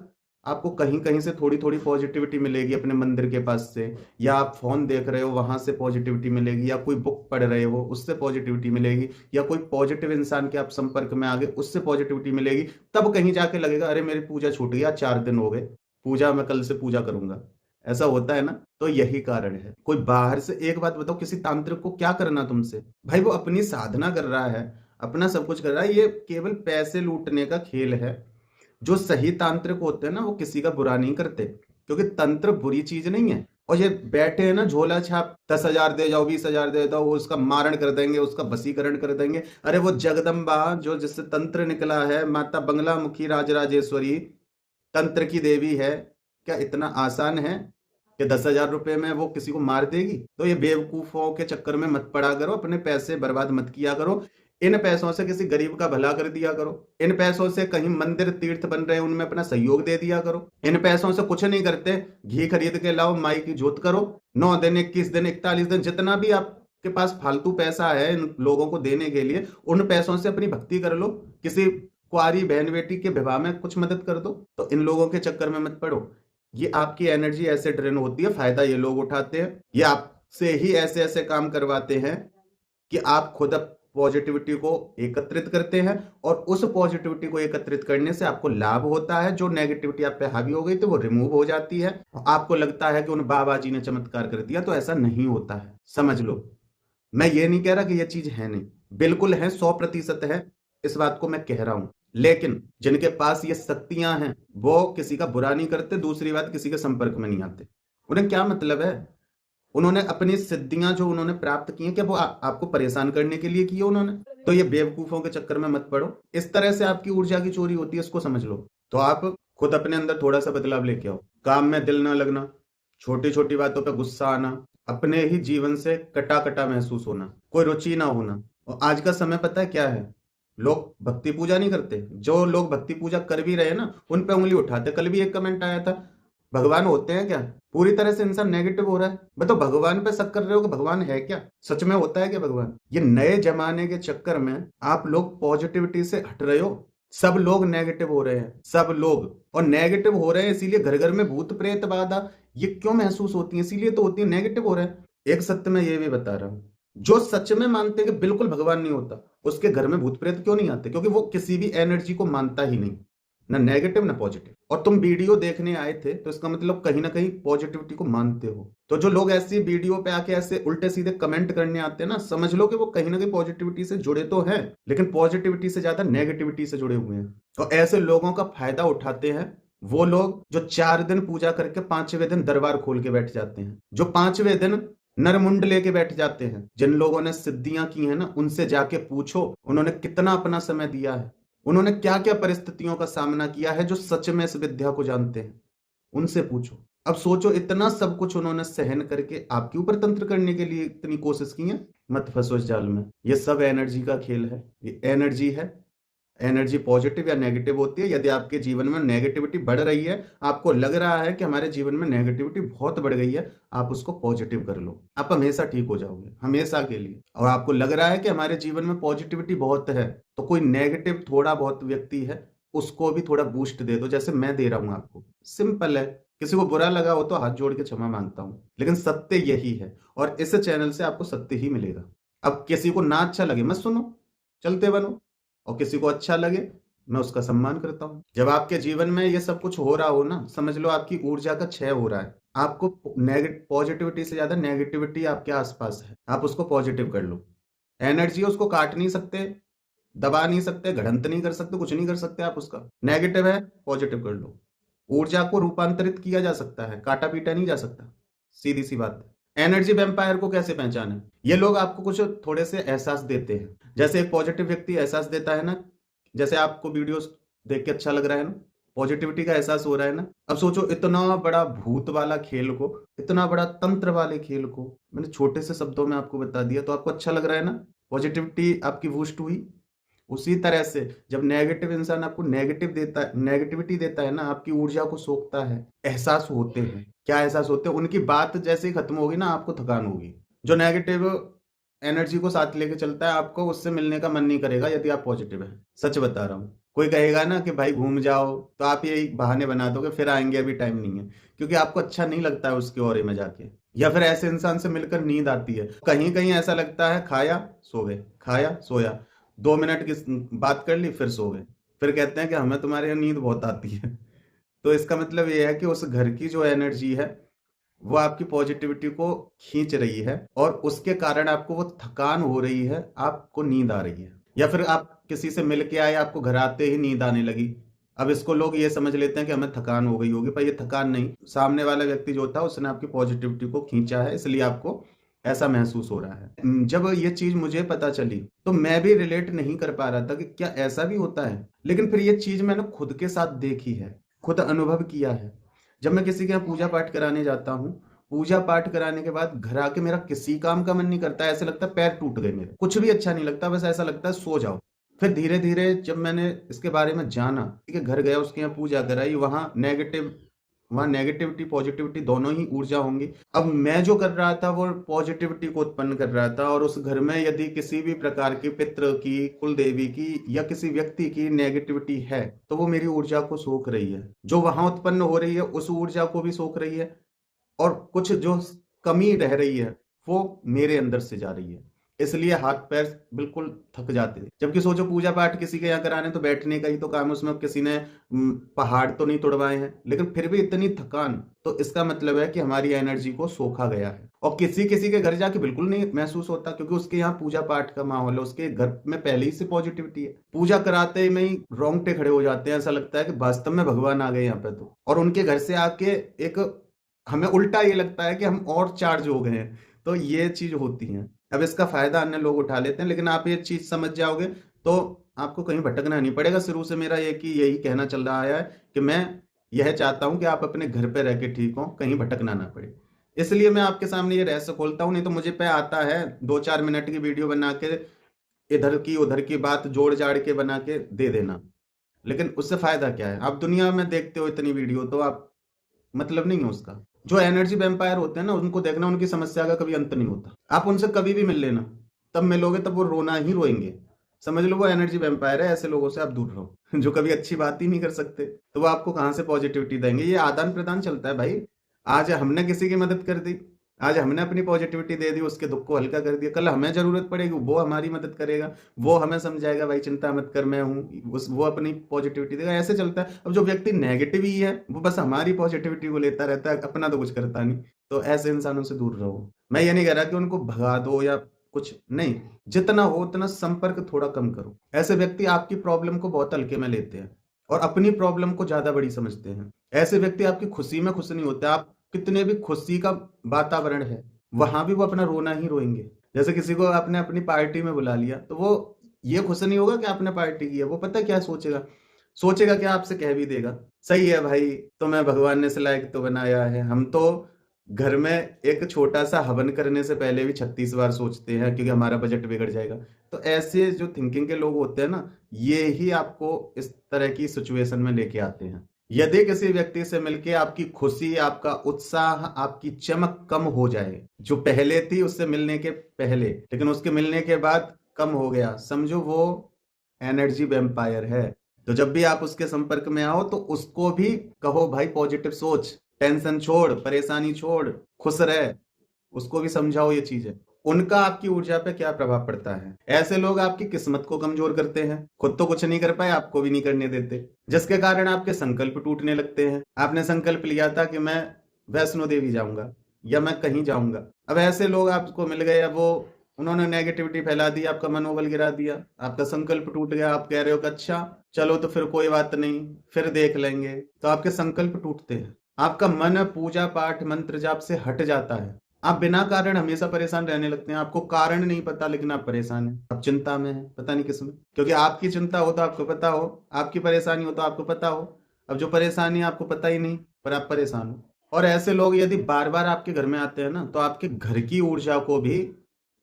आपको कहीं कहीं से थोड़ी थोड़ी पॉजिटिविटी मिलेगी अपने मंदिर के पास से, या आप फोन देख रहे हो वहां से पॉजिटिविटी मिलेगी, या कोई बुक पढ़ रहे हो उससे पॉजिटिविटी मिलेगी, या कोई पॉजिटिव इंसान के आप संपर्क में आ गए उससे पॉजिटिविटी मिलेगी। तब कहीं जाके लगेगा अरे मेरी पूजा छूट गया, 4 दिन हो गए, पूजा मैं कल से पूजा करूंगा। ऐसा होता है ना, तो यही कारण है। कोई बाहर से, एक बात बताओ, किसी तांत्रिक को क्या करना तुमसे? भाई वो अपनी साधना कर रहा है, अपना सब कुछ कर रहा है, ये केवल पैसे लूटने का खेल है। जो सही तांत्रिक होते हैं ना, वो किसी का बुरा नहीं करते, क्योंकि तंत्र बुरी चीज नहीं है। और ये बैठे हैं ना झोला छाप, 10,000 दे जाओ, 20,000 दे जाओ, वो उसका मारण कर देंगे, उसका वशीकरण कर देंगे। अरे वो जगदम्बा जो जिससे तंत्र निकला है, माता बंगला मुखी राजराजेश्वरी तंत्र की देवी है, क्या इतना आसान है कि 10,000 रुपए में वो किसी को मार देगी? तो ये बेवकूफों के चक्कर में मत पड़ा करो, अपने पैसे बर्बाद मत किया करो। इन पैसों से किसी गरीब का भला कर दिया करो। इन पैसों से कहीं मंदिर तीर्थ बन रहे हैं उनमें अपना सहयोग दे दिया करो। इन पैसों से कुछ नहीं करते, घी खरीद के लाओ, माई की जोत करो। 9 दिन, 21 दिन, 41 दिन, जितना भी आपके पास फालतू पैसा है इन लोगों को देने के लिए, उन पैसों से अपनी भक्ति कर लो। किसी कुआरी बहन बेटी के विवाह में कुछ मदद कर दो। तो इन लोगों के चक्कर में मत पड़ो। ये आपकी एनर्जी ऐसे ड्रेन होती है, फायदा ये लोग उठाते हैं। ये आपसे ही ऐसे ऐसे काम करवाते हैं कि आप खुद पॉजिटिविटी को एकत्रित करते हैं, और उस पॉजिटिविटी को एकत्रित करने से आपको लाभ होता है। जो नेगेटिविटी आप पे हावी हो गई तो वो रिमूव हो जाती है। आपको लगता है कि उन बाबा जी ने चमत्कार कर दिया, तो ऐसा नहीं होता है, समझ लो। मैं ये नहीं कह रहा कि ये चीज है नहीं, बिल्कुल है, 100% है, इस बात को मैं कह रहा हूं। लेकिन जिनके पास ये शक्तियां हैं वो किसी का बुरा नहीं करते, दूसरी बात किसी के संपर्क में नहीं आते। उन्हें क्या मतलब है? उन्होंने अपनी सिद्धियां जो उन्होंने प्राप्त की हैं, क्या वो आपको परेशान करने के लिए की है उन्होंने? तो ये बेवकूफों के चक्कर में मत पड़ो। इस तरह से आपकी ऊर्जा की चोरी होती है, इसको समझ लो। तो आप खुद अपने अंदर थोड़ा सा बदलाव लेके आओ। काम में दिल ना लगना, छोटी छोटी बातों पर गुस्सा आना, अपने ही जीवन से कटा कटा महसूस होना, कोई रुचि ना होना। और आज का समय पता है क्या है? लोग भक्ति पूजा नहीं करते। जो लोग भक्ति पूजा कर भी रहे हैं ना, उन पे उंगली उठाते। कल भी एक कमेंट आया था, भगवान होते हैं क्या? पूरी तरह से इंसान नेगेटिव हो रहा है। बताओ, भगवान पे शक कर रहे हो कि भगवान है क्या? सच में होता है क्या भगवान? ये नए जमाने के चक्कर में आप लोग पॉजिटिविटी से हट रहे हो। सब लोग नेगेटिव हो रहे हैं, सब लोग। और नेगेटिव हो रहे हैं इसीलिए घर घर में भूत प्रेत बाधा ये क्यों महसूस होती है? इसीलिए तो होती है, नेगेटिव हो रहे हैं। एक सत्य मैं ये भी बता रहा हूँ, जो सच में मानते हैं कि बिल्कुल भगवान नहीं होता, उसके घर में भूत प्रेत क्यों नहीं आते? क्योंकि वो किसी भी एनर्जी को मानता ही नहीं। ना नेगेटिव ना पॉजिटिव। और तुम वीडियो देखने आए थे तो इसका मतलब कहीं ना कहीं पॉजिटिविटी को मानते हो। तो जो लोग ऐसी वीडियो पे आके ऐसे उल्टे सीधे कमेंट करने आते हैं ना, समझ लो कि वो कहीं ना कहीं पॉजिटिविटी से जुड़े तो हैं, लेकिन पॉजिटिविटी से ज्यादा नेगेटिविटी से जुड़े हुए हैं। तो ऐसे लोगों का फायदा उठाते हैं वो लोग जो 4 दिन पूजा करके 5वें दिन दरबार खोल के बैठ जाते हैं, जो 5वें दिन नरमुंड लेके बैठ जाते हैं। जिन लोगों ने सिद्धियां की हैं ना, उनसे जाके पूछो उन्होंने कितना अपना समय दिया है, उन्होंने क्या क्या परिस्थितियों का सामना किया है, जो सच में इस विद्या को जानते हैं उनसे पूछो। अब सोचो इतना सब कुछ उन्होंने सहन करके आपके ऊपर तंत्र करने के लिए इतनी कोशिश की है। मत फंसो इस जाल में। ये सब एनर्जी का खेल है। ये एनर्जी है। एनर्जी पॉजिटिव या नेगेटिव होती है। यदि आपके जीवन में नेगेटिविटी बढ़ रही है, आपको लग रहा है कि हमारे जीवन में नेगेटिविटी बहुत बढ़ गई है, आप उसको पॉजिटिव कर लो, आप हमेशा ठीक हो जाओगे, हमेशा के लिए। और आपको लग रहा है कि हमारे जीवन में पॉजिटिविटी बहुत है, तो कोई नेगेटिव थोड़ा बहुत व्यक्ति है, उसको भी थोड़ा बूस्ट दे दो, जैसे मैं दे रहा हूं आपको। सिंपल है। किसी को बुरा लगा हो तो हाथ जोड़ के क्षमा मांगता हूं, लेकिन सत्य यही है और इस चैनल से आपको सत्य ही मिलेगा। अब किसी को ना अच्छा लगे मत सुनो, चलते बनो, और किसी को अच्छा लगे मैं उसका सम्मान करता हूं। जब आपके जीवन में ये सब कुछ हो रहा हो ना, समझ लो आपकी ऊर्जा का क्षय हो रहा है। आपको पॉजिटिविटी से ज्यादा नेगेटिविटी आपके आसपास है, आप उसको पॉजिटिव कर लो। एनर्जी उसको काट नहीं सकते, दबा नहीं सकते, घड़ंत नहीं कर सकते, कुछ नहीं कर सकते आप उसका। नेगेटिव है, पॉजिटिव कर लो। ऊर्जा को रूपांतरित किया जा सकता है, काटा पीटा नहीं जा सकता, सीधी सी बात है। एनर्जी वैम्पायर को कैसे पहचाने? ये लोग आपको कुछ थोड़े से एहसास देते हैं, जैसे एक पॉजिटिव व्यक्ति एहसास देता है ना, जैसे आपको वीडियोस देख के अच्छा लग रहा है ना, पॉजिटिविटी का एहसास हो रहा है ना। अब सोचो इतना बड़ा भूत वाला खेल को, इतना बड़ा तंत्र वाले खेल को मैंने छोटे से शब्दों में आपको बता दिया, तो आपको अच्छा लग रहा है ना, पॉजिटिविटी आपकी बूस्ट हुई। उसी तरह से जब नेगेटिव इंसान आपको नेगेटिविटी देता है ना, आपकी ऊर्जा को सोखता है। एहसास होते हैं, क्या एहसास होते हैं? उनकी बात जैसे ही खत्म होगी ना, आपको थकान होगी। जो नेगेटिव एनर्जी को साथ लेके चलता है, आपको उससे मिलने का मन नहीं करेगा यदि आप पॉजिटिव हैं। सच बता रहा हूँ। कोई कहेगा ना कि भाई घूम जाओ, तो आप यही बहाने बना दोगे, फिर आएंगे, अभी टाइम नहीं है, क्योंकि आपको अच्छा नहीं लगता है उसके ओरे में जाके। या फिर ऐसे इंसान से मिलकर नींद आती है, कहीं कहीं ऐसा लगता है खाया सो गए, खाया सोया, 2 मिनट की बात कर ली फिर सो गए, फिर कहते हैं कि हमें तुम्हारे यहाँ नींद बहुत आती है। तो इसका मतलब ये है कि उस घर की जो एनर्जी है वो आपकी पॉजिटिविटी को खींच रही है, और उसके कारण आपको वो थकान हो रही है, आपको नींद आ रही है। या फिर आप किसी से मिल के आए, आपको घर आते ही नींद आने लगी। अब इसको लोग ये समझ लेते हैं कि हमें थकान हो गई होगी, पर ये थकान नहीं, सामने वाला व्यक्ति जो था उसने आपकी पॉजिटिविटी को खींचा है, इसलिए आपको ऐसा महसूस हो रहा है। जब ये चीज मुझे पता चली तो मैं भी रिलेट नहीं कर पा रहा था कि क्या ऐसा भी होता है, लेकिन फिर ये चीज मैंने खुद के साथ देखी है, खुद अनुभव किया है। जब मैं किसी के यहाँ पूजा पाठ कराने जाता हूँ, पूजा पाठ कराने के बाद घर आके मेरा किसी काम का मन नहीं करता, ऐसा लगता है पैर टूट गए मेरे, कुछ भी अच्छा नहीं लगता, बस ऐसा लगता है सो जाओ। फिर धीरे धीरे जब मैंने इसके बारे में जाना, ठीक है, घर गया, उसके यहाँ पूजा कराई, वहाँ नेगेटिविटी पॉजिटिविटी दोनों ही ऊर्जा होंगी। अब मैं जो कर रहा था वो पॉजिटिविटी को उत्पन्न कर रहा था, और उस घर में यदि किसी भी प्रकार की पितृ की, कुल देवी की या किसी व्यक्ति की नेगेटिविटी है, तो वो मेरी ऊर्जा को सोख रही है। जो वहां उत्पन्न हो रही है उस ऊर्जा को भी सोख रही है, और कुछ जो कमी रह रही है वो मेरे अंदर से जा रही है। इसलिए हाथ पैर बिल्कुल थक जाते थे। जबकि सोचो पूजा पाठ किसी के यहाँ कराने तो बैठने का ही तो काम है, उसमें किसी ने पहाड़ तो नहीं तोड़वाए हैं, लेकिन फिर भी इतनी थकान, तो इसका मतलब है कि हमारी एनर्जी को सोखा गया है। और किसी किसी के घर जाके बिल्कुल नहीं महसूस होता, क्योंकि उसके यहाँ पूजा पाठ का माहौल है, उसके घर में पहले ही से पॉजिटिविटी है। पूजा कराते ही में ही रोंगटे खड़े हो जाते हैं, ऐसा लगता है कि वास्तव में भगवान आ गए यहाँ पे। तो और उनके घर से आके एक हमें उल्टा ये लगता है कि हम और चार्ज हो गए हैं। तो ये चीज होती है। अब इसका फायदा अन्य लोग उठा लेते हैं, लेकिन आप ये चीज समझ जाओगे तो आपको कहीं भटकना नहीं पड़ेगा। शुरू से मेरा यही कहना चल रहा है कि मैं यह चाहता हूं कि आप अपने घर पे रह के ठीक हो, कहीं भटकना ना पड़े। इसलिए मैं आपके सामने ये रहस्य खोलता हूं, नहीं तो मुझे पे आता है 2-4 मिनट की वीडियो बना के इधर की उधर की बात जोड़ जाड़ के बना के दे देना, लेकिन उससे फायदा क्या है? आप दुनिया में देखते हो इतनी वीडियो, तो आप मतलब नहीं है उसका। जो एनर्जी वैम्पायर होते हैं ना, उनको देखना, उनकी समस्या का कभी अंत नहीं होता। आप उनसे कभी भी मिल लेना, तब मिलोगे तब वो रोना ही रोएंगे। समझ लो वो एनर्जी वैम्पायर है, ऐसे लोगों से आप दूर रहो जो कभी अच्छी बात ही नहीं कर सकते। तो वो आपको कहां से पॉजिटिविटी देंगे? ये आदान प्रदान चलता है भाई। आज हमने किसी की मदद कर दी, आज हमने अपनी पॉजिटिविटी दे दी, उसके दुख को हल्का कर दिया, कल हमें जरूरत पड़ेगी वो हमारी मदद करेगा, वो हमें समझाएगा भाई चिंता मत कर मैं हूँ, वो अपनी पॉजिटिविटी देगा, ऐसे चलता है। अब जो व्यक्ति नेगेटिव ही है वो बस हमारी पॉजिटिविटी को लेता रहता है, अपना तो कुछ करता नहीं। तो ऐसे इंसानों से दूर रहो। मैं ये नहीं कह रहा कि उनको भगा दो या कुछ नहीं, जितना हो उतना संपर्क थोड़ा कम करो। ऐसे व्यक्ति आपकी प्रॉब्लम को बहुत हल्के में लेते हैं और अपनी प्रॉब्लम को ज्यादा बड़ी समझते हैं। ऐसे व्यक्ति आपकी खुशी में खुश नहीं होते। आप कितने भी खुशी का वातावरण है वहां भी वो अपना रोना ही रोएंगे। जैसे किसी को आपने अपनी पार्टी में बुला लिया तो वो ये खुश नहीं होगा कि आपने पार्टी की है, वो पता क्या सोचेगा, सोचेगा क्या आपसे कह भी देगा, सही है भाई तुम्हें भगवान ने इस लायक तो बनाया है। हम तो घर में एक छोटा सा हवन करने से पहले भी 36 बार सोचते हैं क्योंकि हमारा बजट बिगड़ जाएगा। तो ऐसे जो थिंकिंग के लोग होते हैं ना, ये ही आपको इस तरह की सिचुएशन में लेके आते हैं। यदि किसी व्यक्ति से मिलके आपकी खुशी, आपका उत्साह, आपकी चमक कम हो जाए, जो पहले थी उससे मिलने के पहले, लेकिन उसके मिलने के बाद कम हो गया, समझो वो एनर्जी वैम्पायर है। तो जब भी आप उसके संपर्क में आओ तो उसको भी कहो भाई पॉजिटिव सोच, टेंशन छोड़, परेशानी छोड़, खुश रह, उसको भी समझाओ ये चीजें। उनका आपकी ऊर्जा पे क्या प्रभाव पड़ता है। ऐसे लोग आपकी किस्मत को कमजोर करते हैं, खुद तो कुछ नहीं कर पाए आपको भी नहीं करने देते, जिसके कारण आपके संकल्प टूटने लगते हैं। आपने संकल्प लिया था कि मैं वैष्णो देवी जाऊंगा या मैं कहीं जाऊंगा, अब ऐसे लोग आपको मिल गए, अब वो उन्होंने नेगेटिविटी फैला दी, आपका मनोबल गिरा दिया, आपका संकल्प टूट गया। आप कह रहे हो कि अच्छा चलो तो फिर कोई बात नहीं, फिर देख लेंगे, तो आपके संकल्प टूटते हैं। आपका मन पूजा पाठ मंत्र जाप से हट जाता है। आप बिना कारण हमेशा परेशान रहने लगते हैं। आपको कारण नहीं पता लेकिन आप परेशान हैं, आप चिंता में हैं, पता नहीं किसमें, क्योंकि आपकी चिंता हो तो आपको पता हो, आपकी परेशानी हो तो आपको पता हो। अब जो परेशानी आपको पता ही नहीं पर आप परेशान हो। और ऐसे लोग यदि बार बार आपके घर में आते हैं ना तो आपके घर की ऊर्जा को भी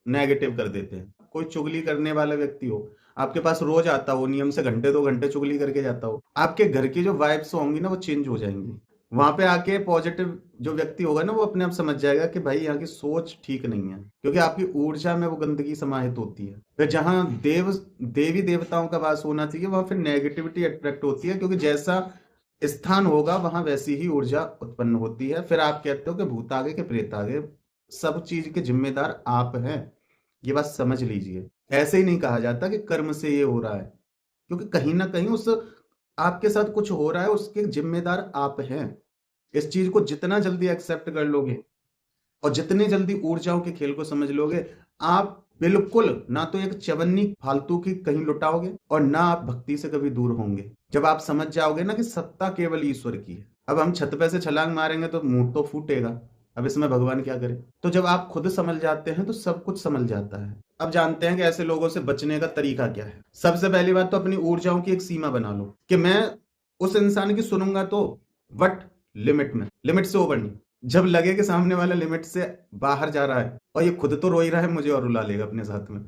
नेगेटिव कर देते हैं। कोई चुगली करने वाला व्यक्ति हो, आपके पास रोज आता हो, नियम से घंटे 2 घंटे चुगली करके जाता हो, आपके घर की जो वाइब्स होंगी ना वो चेंज हो जाएंगी। वहां पे आके पॉजिटिव जो व्यक्ति होगा ना वो अपने आप समझ जाएगा कि भाई यहाँ की सोच ठीक नहीं है, क्योंकि आपकी ऊर्जा में वो गंदगी समाहित होती है। फिर जहां देवी देवताओं का वास होना चाहिए वहां फिर नेगेटिविटी अट्रैक्ट होती है, क्योंकि जैसा स्थान होगा वहां वैसी ही ऊर्जा उत्पन्न होती है। फिर आप कहते हो कि भूत आगे के प्रेत आगे, सब चीज के जिम्मेदार आप हैं। ये बात समझ लीजिए। ऐसे ही नहीं कहा जाता कि कर्म से ये हो रहा है, क्योंकि कहीं ना कहीं उस आपके साथ कुछ हो रहा है, उसके जिम्मेदार आप हैं। इस चीज को जितना जल्दी एक्सेप्ट कर लोगे और जितनी जल्दी ऊर्जाओं के खेल को समझ लोगे, आप बिल्कुल ना तो एक चवन्नी फालतू की कहीं लुटाओगे और ना आप भक्ति से कभी दूर होंगे। जब आप समझ जाओगे ना कि सत्ता केवल ईश्वर की है। अब हम छत पे से छलांग मारेंगे तो मुंह तो फूटेगा, अब इसमें भगवान क्या करे। तो जब आप खुद समझ जाते हैं तो सब कुछ समझ जाता है। अब जानते हैं कि ऐसे लोगों से बचने का तरीका क्या है। सबसे पहली बात तो अपनी ऊर्जाओं की एक सीमा बना लो कि मैं उस इंसान की सुनूंगा तो बट लिमिट में, लिमिट से ओवर नहीं। जब लगे कि सामने वाला लिमिट से बाहर जा रहा है और ये खुद तो रो ही रहा है, मुझे और रुला लेगा अपने साथ में,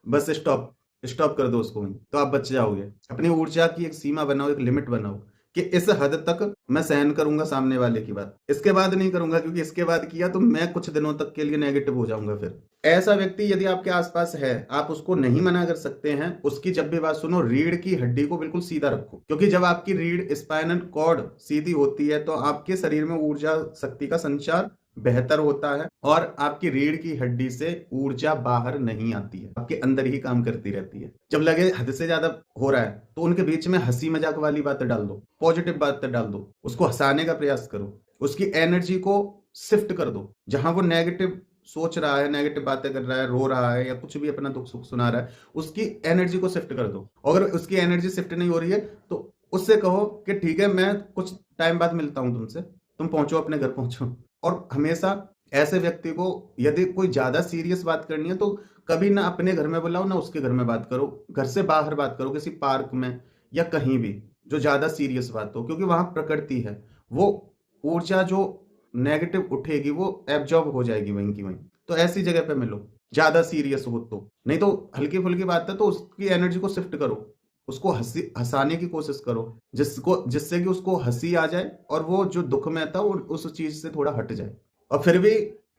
बस स्टॉप स्टॉप कर दो उसको वहीं, तो आप बच जाओगे। अपनी ऊर्जा की एक सीमा बनाओ, एक लिमिट बनाओ कि इस हद तक मैं सहन करूंगा सामने वाले की बात, इसके बाद नहीं करूंगा, क्योंकि इसके बाद किया तो मैं कुछ दिनों तक के लिए नेगेटिव हो जाऊंगा। फिर ऐसा व्यक्ति यदि आपके आसपास है, आप उसको नहीं मना कर सकते हैं। उसकी जब भी बात सुनो, रीढ़ की हड्डी को बिल्कुल सीधा रखो, क्योंकि जब आपकी रीढ़ स्पाइनल कॉर्ड सीधी होती है तो आपके शरीर में ऊर्जा शक्ति का संचार बेहतर होता है और आपकी रीढ़ की हड्डी से ऊर्जा बाहर नहीं आती है, आपके अंदर ही काम करती रहती है। जब लगे हद से ज्यादा हो रहा है तो उनके बीच में हंसी मजाक वाली बातें डाल दो, पॉजिटिव बातें डाल दो, उसको हंसाने का प्रयास करो, उसकी एनर्जी को शिफ्ट कर दो। जहां वो नेगेटिव सोच रहा है, नेगेटिव बातें कर रहा है, रो रहा है या कुछ भी अपना दुख सुख सुना रहा है, उसकी एनर्जी को शिफ्ट कर दो। अगर उसकी एनर्जी शिफ्ट नहीं हो रही है तो उससे कहो कि ठीक है मैं कुछ टाइम बाद मिलता हूं तुमसे, तुम पहुंचो अपने घर पहुंचो। और हमेशा ऐसे व्यक्ति को यदि कोई ज्यादा सीरियस बात करनी है तो कभी ना अपने घर में बुलाओ ना उसके घर में बात करो, घर से बाहर बात करो, किसी पार्क में या कहीं भी जो ज्यादा सीरियस बात हो, क्योंकि वहां प्रकृति है, वो ऊर्जा जो नेगेटिव उठेगी वो एब्जॉर्ब हो जाएगी वहीं की वहीं। तो ऐसी जगह पे मिलो ज्यादा सीरियस हो तो, नहीं तो हल्की फुल्की बात है तो उसकी एनर्जी को शिफ्ट करो, उसको हंसाने की कोशिश करो, जिससे कि उसको हंसी आ जाए और वो जो दुख में था वो उस चीज से थोड़ा हट जाए। और फिर भी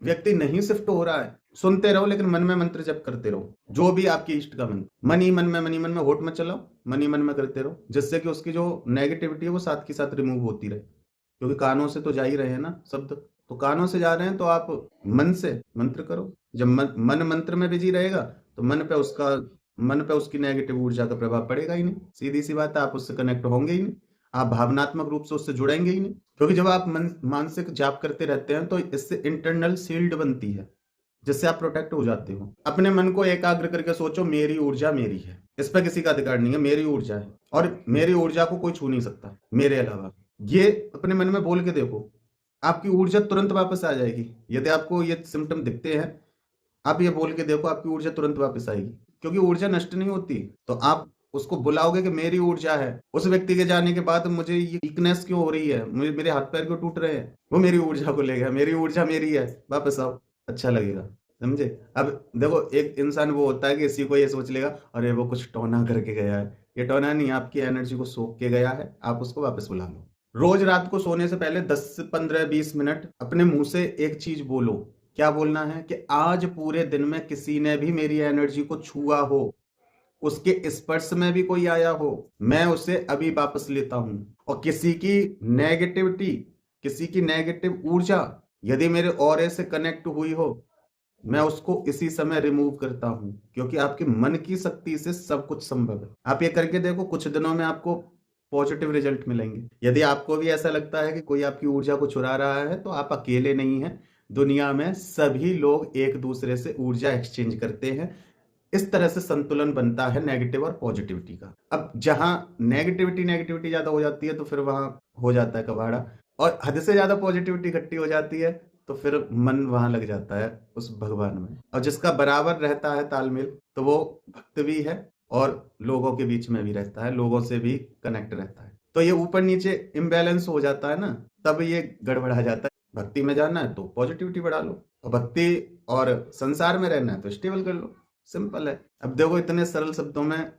व्यक्ति नहीं शिफ्ट हो रहा है, सुनते रहो लेकिन मन में मंत्र जप करते रहो, जो भी आपकी इष्ट का मंत्र, मन ही मन में होठ मत चलाओ, मन ही मन में करते रहो, जिससे कि उसकी जो नेगेटिविटी है वो साथ के साथ रिमूव होती रहे, क्योंकि कानों से तो जा ही रहे हैं ना शब्द। तो कानों से जा रहे हैं तो आप मन से मंत्र करो। जब मन मंत्र में बिजी रहेगा तो मन पे उसकी नेगेटिव ऊर्जा का प्रभाव पड़ेगा ही नहीं। सीधी सी बात है, आप उससे कनेक्ट होंगे ही नहीं, आप भावनात्मक रूप से उससे जुड़ेंगे ही नहीं। क्योंकि जब आप मानसिक जाप करते रहते हैं तो इससे इंटरनल शील्ड बनती है जिससे आप प्रोटेक्ट हो जाते हो। अपने मन को एकाग्र करके सोचो, मेरी ऊर्जा मेरी है, इस पर किसी का अधिकार नहीं है, मेरी ऊर्जा है और मेरी ऊर्जा को कोई छू नहीं सकता मेरे अलावा। ये अपने मन में बोल के देखो, आपकी ऊर्जा तुरंत वापस आ जाएगी। यदि आपको ये सिम्टम दिखते हैं, आप ये बोल के देखो, आपकी ऊर्जा तुरंत वापस आएगी। क्योंकि ऊर्जा नष्ट नहीं होती। तो आप उसको बुलाओगे कि मेरी ऊर्जा है। उस व्यक्ति के जाने के बाद मुझे ये वीकनेस क्यों हो रही है, मुझे मेरे हाथ पैर क्यों टूट रहे हैं, वो मेरी ऊर्जा को ले गया, मेरी ऊर्जा मेरी है, वापस आओ, अच्छा लगेगा। समझे? अब देखो, एक इंसान वो होता है कि इसी को ये सोच लेगा, अरे वो कुछ टोना करके गया है। ये टोना नहीं, आपकी एनर्जी को सोख के गया है, आप उसको वापस बुला लो। रोज रात को सोने से पहले 10 से 15-20 मिनट अपने मुंह से एक चीज बोलो। क्या बोलना है कि आज पूरे दिन में किसी ने भी मेरी एनर्जी को छुआ हो, उसके स्पर्श में भी कोई आया हो, मैं उसे अभी वापस लेता हूं। और किसी की नेगेटिव ऊर्जा यदि मेरे ऑरे से कनेक्ट हुई हो, मैं उसको इसी समय रिमूव करता हूं। क्योंकि आपके मन की शक्ति से सब कुछ संभव है। आप ये करके देखो, कुछ दिनों में आपको पॉजिटिव रिजल्ट मिलेंगे। यदि आपको भी ऐसा लगता है कि कोई आपकी ऊर्जा को चुरा रहा है, तो आप अकेले नहीं हैं। दुनिया में सभी लोग एक दूसरे से ऊर्जा एक्सचेंज करते हैं। इस तरह से संतुलन बनता है नेगेटिव और पॉजिटिविटी का। अब जहां नेगेटिविटी ज्यादा हो जाती है तो फिर वहां हो जाता है कबाड़ा, और हद से ज्यादा पॉजिटिविटी इकट्ठी हो जाती है तो फिर मन वहां लग जाता है उस भगवान में। और जिसका बराबर रहता है तालमेल, तो वो भक्त भी है और लोगों के बीच में भी रहता है, लोगों से भी कनेक्ट रहता है। तो ये ऊपर नीचे इम्बैलेंस हो जाता है ना, तब ये गड़बड़ा जाता है। भक्ति में जाना है तो पॉजिटिविटी बढ़ा लो, और भक्ति और संसार में रहना है तो स्टेबल कर लो। सिंपल है। अब देखो, इतने सरल शब्दों में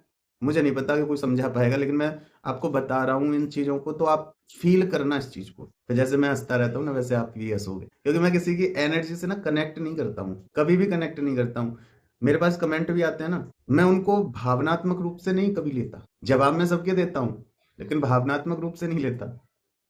मुझे नहीं पता कि कोई समझा पाएगा, लेकिन मैं आपको बता रहा हूँ इन चीजों को, तो आप फील करना इस चीज को। तो जैसे मैं हंसता रहता हूँ ना, वैसे आप भी हंसोगे। क्योंकि मैं किसी की एनर्जी से ना कनेक्ट नहीं करता हूँ, कभी भी कनेक्ट नहीं करता हूँ। मेरे पास कमेंट भी आते हैं ना, मैं उनको भावनात्मक रूप से नहीं कभी लेता। जवाब मैं सबके देता हूँ, लेकिन भावनात्मक रूप से नहीं लेता।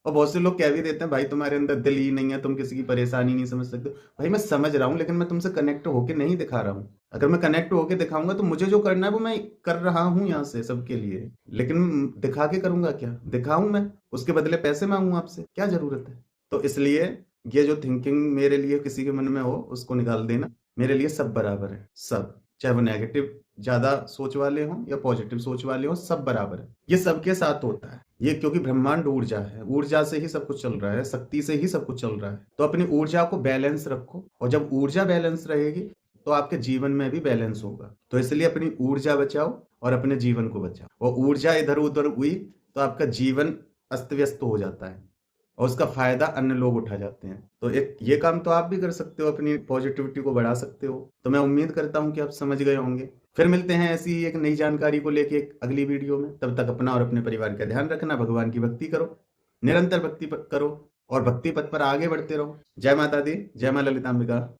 और बहुत से लोग कह भी देते हैं, भाई तुम्हारे अंदर दिल ही नहीं है, तुम किसी की परेशानी नहीं समझ सकते। भाई मैं समझ रहा हूँ, लेकिन मैं तुमसे कनेक्ट होके नहीं दिखा रहा हूँ। अगर मैं कनेक्ट होके दिखाऊंगा तो मुझे जो करना है वो मैं कर रहा हूँ यहाँ से सबके लिए। लेकिन दिखा के करूंगा क्या? दिखाऊं मैं, उसके बदले पैसे मांगू आपसे, क्या जरूरत है? तो इसलिए ये जो थिंकिंग मेरे लिए किसी के मन में हो, उसको निकाल देना। मेरे लिए सब बराबर है, सब, चाहे वो नेगेटिव ज्यादा सोच वाले हों या पॉजिटिव सोच वाले हों, सब बराबर है। ये सबके साथ होता है ये, क्योंकि ब्रह्मांड ऊर्जा है, ऊर्जा से ही सब कुछ चल रहा है, शक्ति से ही सब कुछ चल रहा है। तो अपनी ऊर्जा को बैलेंस रखो, और जब ऊर्जा बैलेंस रहेगी तो आपके जीवन में भी बैलेंस होगा। तो इसलिए अपनी ऊर्जा बचाओ और अपने जीवन को बचाओ। और ऊर्जा इधर उधर हुई तो आपका जीवन अस्त व्यस्त हो जाता है, और उसका फायदा अन्य लोग उठा जाते हैं। तो एक ये काम तो आप भी कर सकते हो, अपनी पॉजिटिविटी को बढ़ा सकते हो। तो मैं उम्मीद करता हूं कि आप समझ गए होंगे। फिर मिलते हैं ऐसी ही एक नई जानकारी को लेके एक अगली वीडियो में। तब तक अपना और अपने परिवार का ध्यान रखना, भगवान की भक्ति करो, निरंतर भक्ति करो और भक्ति पथ पर आगे बढ़ते रहो। जय माता दी, जय मां ललितांबिका।